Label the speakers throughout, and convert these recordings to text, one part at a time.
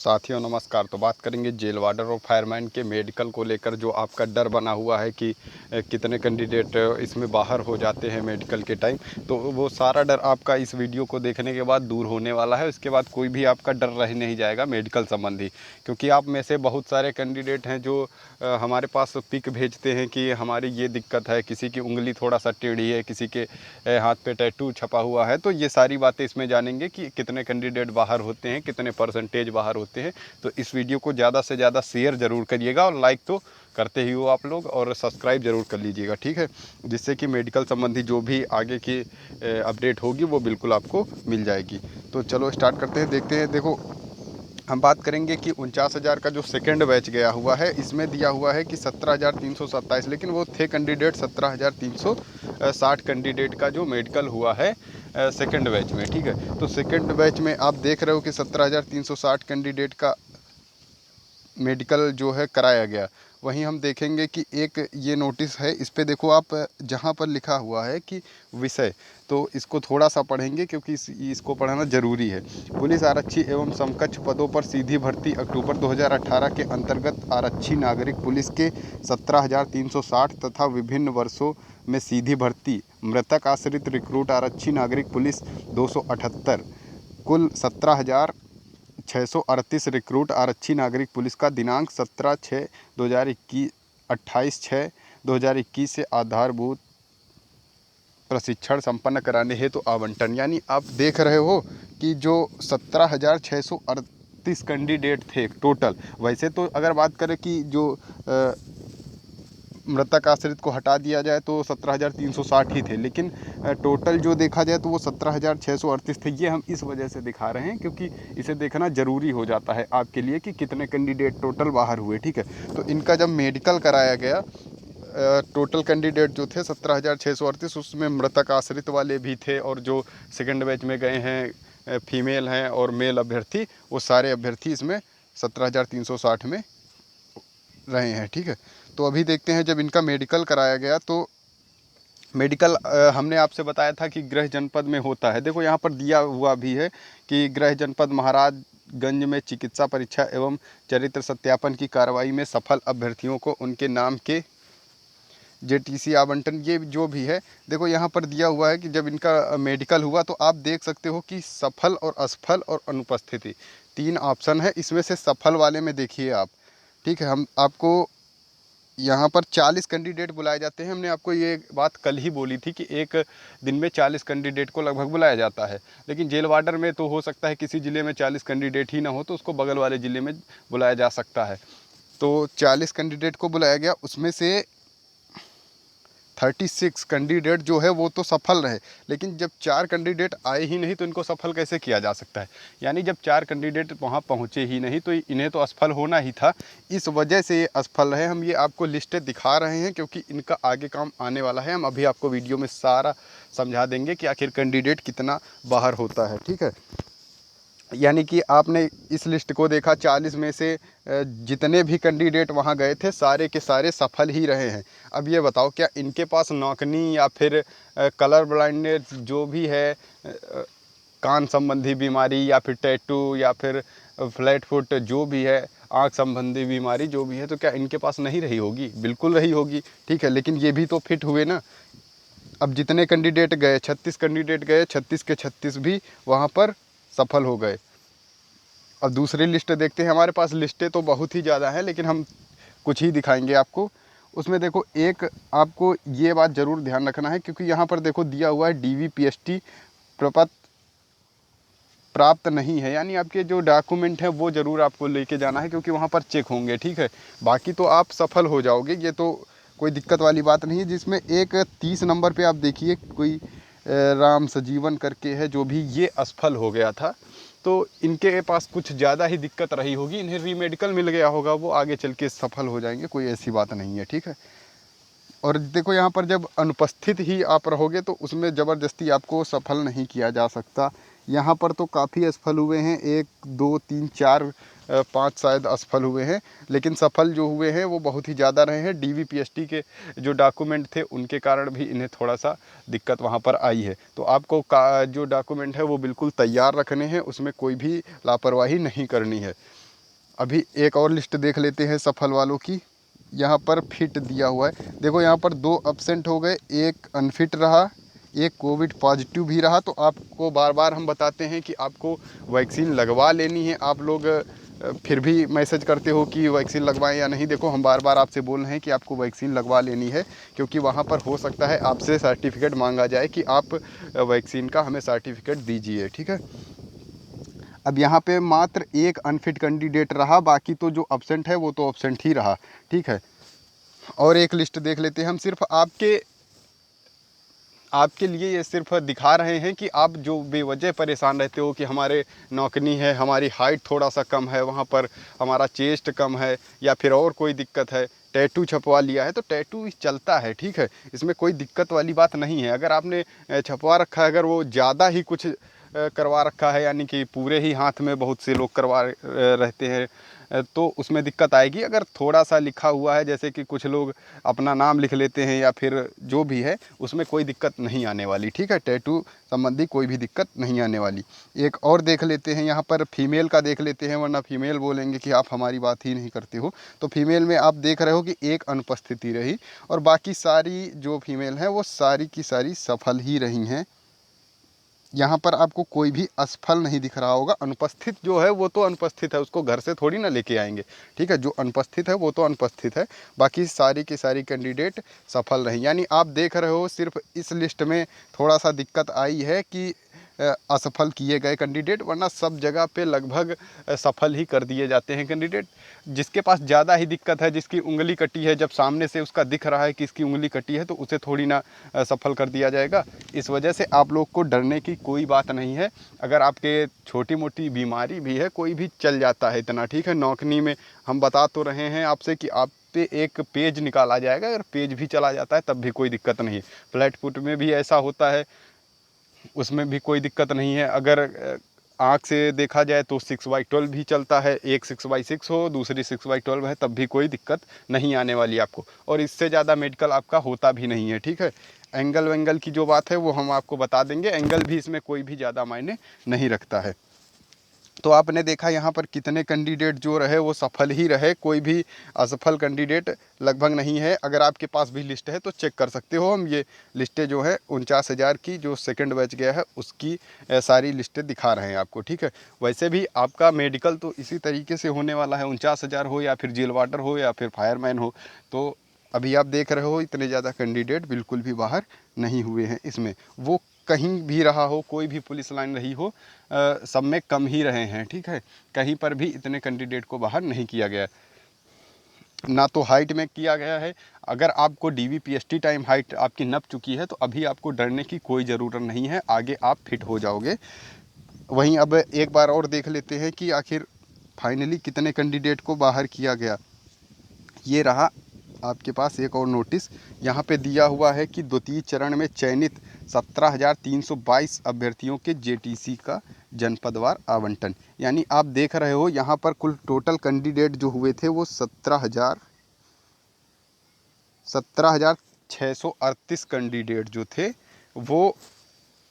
Speaker 1: साथियों नमस्कार। तो बात करेंगे जेल वार्डर और फायरमैन के मेडिकल को लेकर, जो आपका डर बना हुआ है कि कितने कैंडिडेट इसमें बाहर हो जाते हैं मेडिकल के टाइम। तो वो सारा डर आपका इस वीडियो को देखने के बाद दूर होने वाला है। इसके बाद कोई भी आपका डर रह नहीं जाएगा मेडिकल संबंधी, क्योंकि आप में से बहुत सारे कैंडिडेट हैं जो हमारे पास पिक भेजते हैं कि हमारी ये दिक्कत है, किसी की उंगली थोड़ा सा टेढ़ी है, किसी के हाथ पे टैटू छपा हुआ है। तो ये सारी बातें इसमें जानेंगे कि कितने कैंडिडेट बाहर होते हैं, कितने परसेंटेज बाहर होते हैं। तो इस वीडियो को ज़्यादा से ज़्यादा शेयर ज़रूर करिएगा और लाइक तो करते ही हो आप लोग, और सब्सक्राइब ज़रूर कर लीजिएगा, ठीक है, जिससे कि मेडिकल संबंधी जो भी आगे की अपडेट होगी वो बिल्कुल आपको मिल जाएगी। तो चलो स्टार्ट करते हैं, देखते हैं। देखो, हम बात करेंगे कि 49,000 का जो सेकंड बैच गया हुआ है, इसमें दिया हुआ है कि 17,327, लेकिन वो थे कैंडिडेट 17,360 कैंडिडेट का जो मेडिकल हुआ है सेकंड बैच में, ठीक है। तो सेकंड बैच में आप देख रहे हो कि 17,360 कैंडिडेट का मेडिकल जो है कराया गया। वहीं हम देखेंगे कि एक ये नोटिस है, इस पे देखो आप, जहाँ पर लिखा हुआ है कि विषय, तो इसको थोड़ा सा पढ़ेंगे क्योंकि इसको पढ़ना ज़रूरी है। पुलिस आरक्षी एवं समकक्ष पदों पर सीधी भर्ती अक्टूबर 2018 के अंतर्गत आरक्षी नागरिक पुलिस के 17,360 तथा विभिन्न वर्षों में सीधी भर्ती मृतक आश्रित रिक्रूट आरक्षी नागरिक पुलिस 278, कुल 17,638 रिक्रूट आरक्षी नागरिक पुलिस का दिनांक 17/6/2021 28/6/2021 से आधारभूत प्रशिक्षण संपन्न कराने हेतु आवंटन। यानी आप देख रहे हो कि जो 17,638 कैंडिडेट थे टोटल। वैसे तो अगर बात करें कि जो मृतक आश्रित को हटा दिया जाए तो 17,360 ही थे, लेकिन टोटल जो देखा जाए तो वो 17,638 थे। ये हम इस वजह से दिखा रहे हैं क्योंकि इसे देखना ज़रूरी हो जाता है आपके लिए कि कितने कैंडिडेट टोटल बाहर हुए, ठीक है। तो इनका जब मेडिकल कराया गया, टोटल कैंडिडेट जो थे 17,638, उसमें मृतक आश्रित वाले भी थे, और जो सेकेंड बैच में गए हैं फीमेल हैं और मेल अभ्यर्थी, वो सारे अभ्यर्थी इसमें 17,360 में रहे हैं, ठीक है। तो अभी देखते हैं, जब इनका मेडिकल कराया गया तो मेडिकल हमने आपसे बताया था कि गृह जनपद में होता है। देखो यहाँ पर दिया हुआ भी है कि गृह जनपद महाराजगंज में चिकित्सा परीक्षा एवं चरित्र सत्यापन की कार्रवाई में सफल अभ्यर्थियों को उनके नाम के जेटीसी आवंटन, ये जो भी है। देखो यहाँ पर दिया हुआ है कि जब इनका मेडिकल हुआ तो आप देख सकते हो कि सफल और असफल और अनुपस्थिति 3 ऑप्शन है। इसमें से सफल वाले में देखिए आप, ठीक है। हम आपको यहाँ पर 40 कैंडिडेट बुलाए जाते हैं। हमने आपको ये बात कल ही बोली थी कि एक दिन में 40 कैंडिडेट को लगभग बुलाया जाता है, लेकिन जेल वार्डर में तो हो सकता है किसी ज़िले में 40 कैंडिडेट ही ना हो, तो उसको बगल वाले ज़िले में बुलाया जा सकता है। तो 40 कैंडिडेट को बुलाया गया, उसमें से 36 कैंडिडेट जो है वो तो सफल रहे, लेकिन जब 4 कैंडिडेट आए ही नहीं तो इनको सफल कैसे किया जा सकता है। यानी जब 4 कैंडिडेट वहाँ पहुँचे ही नहीं तो इन्हें तो असफल होना ही था। इस वजह से ये असफल रहे। हम ये आपको लिस्टें दिखा रहे हैं क्योंकि इनका आगे काम आने वाला है। हम अभी आपको वीडियो में सारा समझा देंगे कि आखिर कैंडिडेट कितना बाहर होता है, ठीक है। यानी कि आपने इस लिस्ट को देखा, 40 में से जितने भी कैंडिडेट वहाँ गए थे सारे के सारे सफल ही रहे हैं। अब ये बताओ, क्या इनके पास नौकनी या फिर कलर ब्लाइंडनेस जो भी है, कान संबंधी बीमारी या फिर टैटू या फिर फ्लैट फुट जो भी है, आँख संबंधी बीमारी जो भी है, तो क्या इनके पास नहीं रही होगी? बिल्कुल रही होगी, ठीक है। लेकिन ये भी तो फिट हुए ना। अब जितने कैंडिडेट गए, 36 कैंडिडेट गए, 36 के 36 भी वहाँ पर सफल हो गए। अब दूसरी लिस्ट देखते हैं। हमारे पास लिस्टें तो बहुत ही ज़्यादा हैं, लेकिन हम कुछ ही दिखाएंगे आपको। उसमें देखो, एक आपको ये बात ज़रूर ध्यान रखना है क्योंकि यहाँ पर देखो दिया हुआ है DVPST प्रपत्र प्राप्त नहीं है। यानी आपके जो डॉक्यूमेंट हैं वो ज़रूर आपको लेके जाना है क्योंकि वहाँ पर चेक होंगे, ठीक है। बाकी तो आप सफल हो जाओगे, ये तो कोई दिक्कत वाली बात नहीं है। जिसमें एक 30 नंबर पे आप देखिए, कोई राम सजीवन करके है, जो भी ये असफल हो गया था। तो इनके पास कुछ ज़्यादा ही दिक्कत रही होगी, इन्हें रीमेडिकल मिल गया होगा, वो आगे चल के सफल हो जाएंगे, कोई ऐसी बात नहीं है, ठीक है। और देखो यहाँ पर जब अनुपस्थित ही आप रहोगे तो उसमें ज़बरदस्ती आपको सफल नहीं किया जा सकता। यहाँ पर तो काफ़ी असफल हुए हैं, 1 2 3 4 5 शायद असफल हुए हैं, लेकिन सफल जो हुए हैं वो बहुत ही ज़्यादा रहे हैं। DVPST के जो डॉक्यूमेंट थे उनके कारण भी इन्हें थोड़ा सा दिक्कत वहाँ पर आई है। तो आपको जो डॉक्यूमेंट है वो बिल्कुल तैयार रखने हैं, उसमें कोई भी लापरवाही नहीं करनी है। अभी एक और लिस्ट देख लेते हैं सफल वालों की। यहाँ पर फिट दिया हुआ है, देखो यहाँ पर 2 अब्सेंट हो गए, एक अनफिट रहा, एक कोविड पॉजिटिव भी रहा। तो आपको बार बार हम बताते हैं कि आपको वैक्सीन लगवा लेनी है। आप लोग फिर भी मैसेज करते हो कि वैक्सीन लगवाएं या नहीं। देखो हम बार बार आपसे बोल रहे हैं कि आपको वैक्सीन लगवा लेनी है, क्योंकि वहाँ पर हो सकता है आपसे सर्टिफिकेट मांगा जाए कि आप वैक्सीन का हमें सर्टिफिकेट दीजिए, ठीक है। अब यहाँ पे मात्र एक अनफिट कैंडिडेट रहा, बाकी तो जो अब्सेंट है वो तो अब्सेंट ही रहा, ठीक है। और एक लिस्ट देख लेते हैं हम। सिर्फ आपके लिए ये सिर्फ दिखा रहे हैं कि आप जो बेवजह परेशान रहते हो कि हमारे नौकनी है, हमारी हाइट थोड़ा सा कम है, वहाँ पर हमारा चेस्ट कम है, या फिर और कोई दिक्कत है, टैटू छपवा लिया है, तो टैटू चलता है, ठीक है, इसमें कोई दिक्कत वाली बात नहीं है। अगर आपने छपवा रखा है, अगर वो ज़्यादा ही कुछ करवा रखा है, यानी कि पूरे ही हाथ में बहुत से लोग करवा रहते हैं, तो उसमें दिक्कत आएगी। अगर थोड़ा सा लिखा हुआ है, जैसे कि कुछ लोग अपना नाम लिख लेते हैं या फिर जो भी है, उसमें कोई दिक्कत नहीं आने वाली, ठीक है। टैटू संबंधी कोई भी दिक्कत नहीं आने वाली। एक और देख लेते हैं, यहाँ पर फीमेल का देख लेते हैं, वरना फीमेल बोलेंगे कि आप हमारी बात ही नहीं करते हो। तो फीमेल में आप देख रहे हो कि एक अनुपस्थिति रही, और बाकी सारी जो फीमेल हैं वो सारी की सारी सफल ही रही हैं। यहाँ पर आपको कोई भी असफल नहीं दिख रहा होगा। अनुपस्थित जो है वो तो अनुपस्थित है, उसको घर से थोड़ी ना लेके आएंगे, ठीक है। जो अनुपस्थित है वो तो अनुपस्थित है, बाकी सारी की सारी कैंडिडेट सफल रही। यानी आप देख रहे हो सिर्फ इस लिस्ट में थोड़ा सा दिक्कत आई है कि असफल किए गए कैंडिडेट, वरना सब जगह पे लगभग सफल ही कर दिए जाते हैं कैंडिडेट। जिसके पास ज़्यादा ही दिक्कत है, जिसकी उंगली कटी है, जब सामने से उसका दिख रहा है कि इसकी उंगली कटी है, तो उसे थोड़ी ना सफल कर दिया जाएगा। इस वजह से आप लोग को डरने की कोई बात नहीं है। अगर आपके छोटी मोटी बीमारी भी है, कोई भी चल जाता है इतना, ठीक है। नौकरी में हम बता तो रहे हैं आपसे कि आप पे एक पेज निकाला जाएगा, अगर पेज भी चला जाता है तब भी कोई दिक्कत नहीं है। फ्लैट फुट में भी ऐसा होता है, उसमें भी कोई दिक्कत नहीं है। अगर आँख से देखा जाए तो 6/12 भी चलता है, एक 6/6 हो, दूसरी 6/12 है, तब भी कोई दिक्कत नहीं आने वाली आपको। और इससे ज़्यादा मेडिकल आपका होता भी नहीं है, ठीक है। एंगल वेंगल की जो बात है वो हम आपको बता देंगे, एंगल भी इसमें कोई भी ज़्यादा मायने नहीं रखता है। तो आपने देखा यहाँ पर कितने कैंडिडेट जो रहे वो सफल ही रहे, कोई भी असफल कैंडिडेट लगभग नहीं है। अगर आपके पास भी लिस्ट है तो चेक कर सकते हो। हम ये लिस्टें जो है 49,000 की जो सेकंड बैच गया है उसकी सारी लिस्टें दिखा रहे हैं आपको, ठीक है। वैसे भी आपका मेडिकल तो इसी तरीके से होने वाला है, 49,000 हो या फिर जेल वार्डर हो या फिर फायरमैन हो। तो अभी आप देख रहे हो इतने ज़्यादा कैंडिडेट बिल्कुल भी बाहर नहीं हुए हैं इसमें। वो कहीं भी रहा हो, कोई भी पुलिस लाइन रही हो, सब में कम ही रहे हैं, ठीक है। कहीं पर भी इतने कैंडिडेट को बाहर नहीं किया गया, ना तो हाइट में किया गया है। अगर आपको DVPST टाइम हाइट आपकी नप चुकी है तो अभी आपको डरने की कोई ज़रूरत नहीं है, आगे आप फिट हो जाओगे। वहीं अब एक बार और देख लेते हैं कि आखिर फाइनली कितने कैंडिडेट को बाहर किया गया। ये रहा आपके पास एक और नोटिस, यहाँ पे दिया हुआ है कि द्वितीय चरण में चयनित 17,322 अभ्यर्थियों के JTC का जनपदवार आवंटन। यानी आप देख रहे हो यहाँ पर कुल टोटल कैंडिडेट जो हुए थे वो 17,638 कैंडिडेट जो थे वो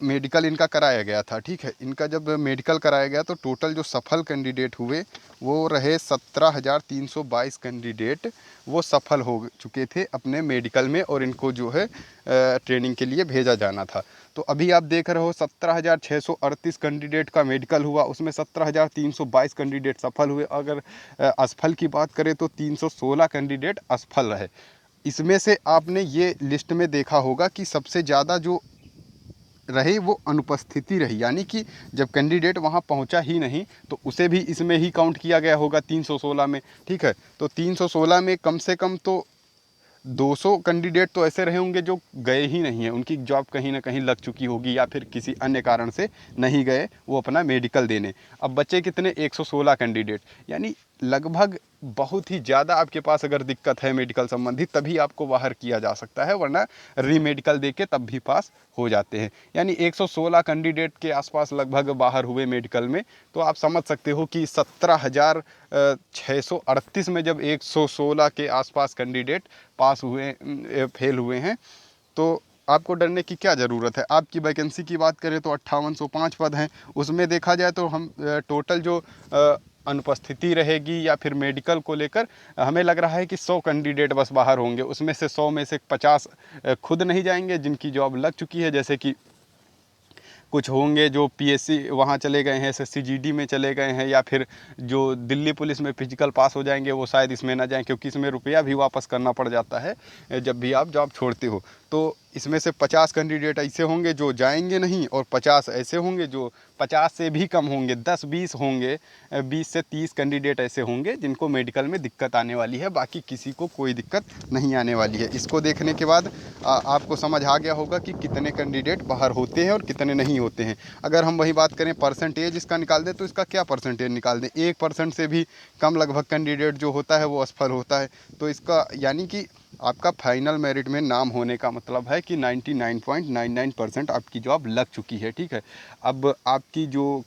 Speaker 1: मेडिकल इनका कराया गया था, ठीक है। इनका जब मेडिकल कराया गया तो टोटल जो सफल कैंडिडेट हुए वो रहे 17,322 कैंडिडेट, वो सफल हो चुके थे अपने मेडिकल में, और इनको जो है ट्रेनिंग के लिए भेजा जाना था। तो अभी आप देख रहे हो 17,638 कैंडिडेट का मेडिकल हुआ, उसमें 17,322 कैंडिडेट सफल हुए। अगर असफल की बात करें तो 316 कैंडिडेट असफल रहे। इसमें से आपने ये लिस्ट में देखा होगा कि सबसे ज़्यादा जो रही वो अनुपस्थिति रही, यानी कि जब कैंडिडेट वहाँ पहुँचा ही नहीं तो उसे भी इसमें ही काउंट किया गया होगा 316 में, ठीक है। तो 316 में कम से कम तो 200 कैंडिडेट तो ऐसे रहे होंगे जो गए ही नहीं हैं, उनकी जॉब कहीं ना कहीं लग चुकी होगी या फिर किसी अन्य कारण से नहीं गए वो अपना मेडिकल देने। अब बचे कितने, 116 कैंडिडेट, यानी लगभग बहुत ही ज़्यादा आपके पास अगर दिक्कत है मेडिकल संबंधी तभी आपको बाहर किया जा सकता है, वरना रीमेडिकल दे के तब भी पास हो जाते हैं। यानी 116 कैंडिडेट के आसपास लगभग बाहर हुए मेडिकल में। तो आप समझ सकते हो कि 17,638 में जब 116 के आसपास कैंडिडेट पास हुए, फेल हुए हैं, तो आपको डरने की क्या ज़रूरत है। आपकी वैकेंसी की बात करें तो 5805 पद हैं, उसमें देखा जाए तो हम टोटल जो अनुपस्थिति रहेगी या फिर मेडिकल को लेकर हमें लग रहा है कि 100 कैंडिडेट बस बाहर होंगे, उसमें से 100 में से 50 खुद नहीं जाएंगे जिनकी जॉब लग चुकी है, जैसे कि कुछ होंगे जो पीएससी वहाँ चले गए हैं, एसएससी जीडी में चले गए हैं, या फिर जो दिल्ली पुलिस में फिजिकल पास हो जाएंगे वो शायद इसमें ना जाएं, क्योंकि इसमें रुपया भी वापस करना पड़ जाता है जब भी आप जॉब छोड़ते हो। तो इसमें से 50 कैंडिडेट ऐसे होंगे जो जाएंगे नहीं, और 50 ऐसे होंगे जो 50 से भी कम होंगे, 10-20 होंगे, 20 से 30 कैंडिडेट ऐसे होंगे जिनको मेडिकल में दिक्कत आने वाली है, बाकी किसी को कोई दिक्कत नहीं आने वाली है। इसको देखने के बाद आपको समझ आ गया होगा कि कितने कैंडिडेट बाहर होते हैं और कितने नहीं होते हैं। अगर हम वही बात करें परसेंटेज इसका निकाल दें तो इसका क्या परसेंटेज निकाल दें, 1% से भी कम लगभग कैंडिडेट जो होता है वो असफल होता है। तो इसका यानी कि आपका फाइनल मेरिट में नाम होने का मतलब है कि 99.99% आपकी जॉब लग चुकी है, ठीक है। अब आपकी जो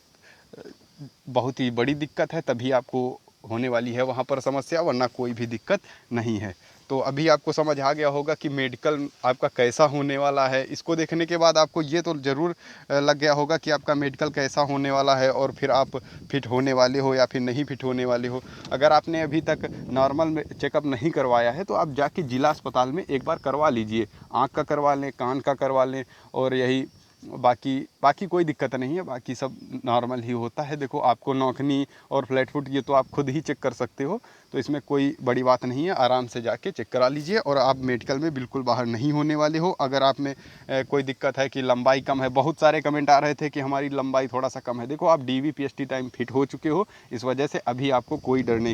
Speaker 1: बहुत ही बड़ी दिक्कत है तभी आपको होने वाली है वहाँ पर समस्या, वरना कोई भी दिक्कत नहीं है। तो अभी आपको समझ आ गया होगा कि मेडिकल आपका कैसा होने वाला है। इसको देखने के बाद आपको ये तो ज़रूर लग गया होगा कि आपका मेडिकल कैसा होने वाला है और फिर आप फिट होने वाले हो या फिर नहीं फिट होने वाले हो। अगर आपने अभी तक नॉर्मल में चेकअप नहीं करवाया है तो आप जाके ज़िला अस्पताल में एक बार करवा लीजिए, आँख का करवा लें, कान का करवा लें, और यही बाकी कोई दिक्कत नहीं है, बाकी सब नॉर्मल ही होता है। देखो आपको नौकनी और फ्लैट फुट ये तो आप खुद ही चेक कर सकते हो, तो इसमें कोई बड़ी बात नहीं है, आराम से जाके चेक करा लीजिए। और आप मेडिकल में बिल्कुल बाहर नहीं होने वाले हो। अगर आप में कोई दिक्कत है कि लंबाई कम है, बहुत सारे कमेंट आ रहे थे कि हमारी लंबाई थोड़ा सा कम है, देखो आप DVPST टाइम फिट हो चुके हो, इस वजह से अभी आपको कोई डरने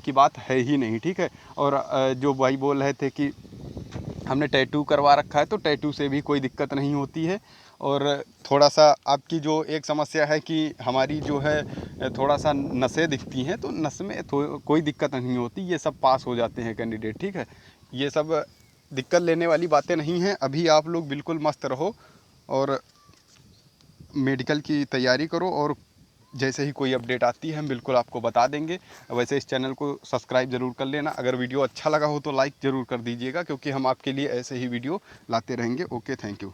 Speaker 1: की बात है ही नहीं, ठीक है। और जो भाई बोल रहे थे कि हमने टैटू करवा रखा है, तो टैटू से भी कोई दिक्कत नहीं होती है। और थोड़ा सा आपकी जो एक समस्या है कि हमारी जो है थोड़ा सा नसें दिखती हैं, तो नस में कोई दिक्कत नहीं होती, ये सब पास हो जाते हैं कैंडिडेट, ठीक है। ये सब दिक्कत लेने वाली बातें नहीं हैं। अभी आप लोग बिल्कुल मस्त रहो और मेडिकल की तैयारी करो, और जैसे ही कोई अपडेट आती है हम बिल्कुल आपको बता देंगे। वैसे इस चैनल को सब्सक्राइब ज़रूर कर लेना, अगर वीडियो अच्छा लगा हो तो लाइक ज़रूर कर दीजिएगा, क्योंकि हम आपके लिए ऐसे ही वीडियो लाते रहेंगे। Okay, thank you.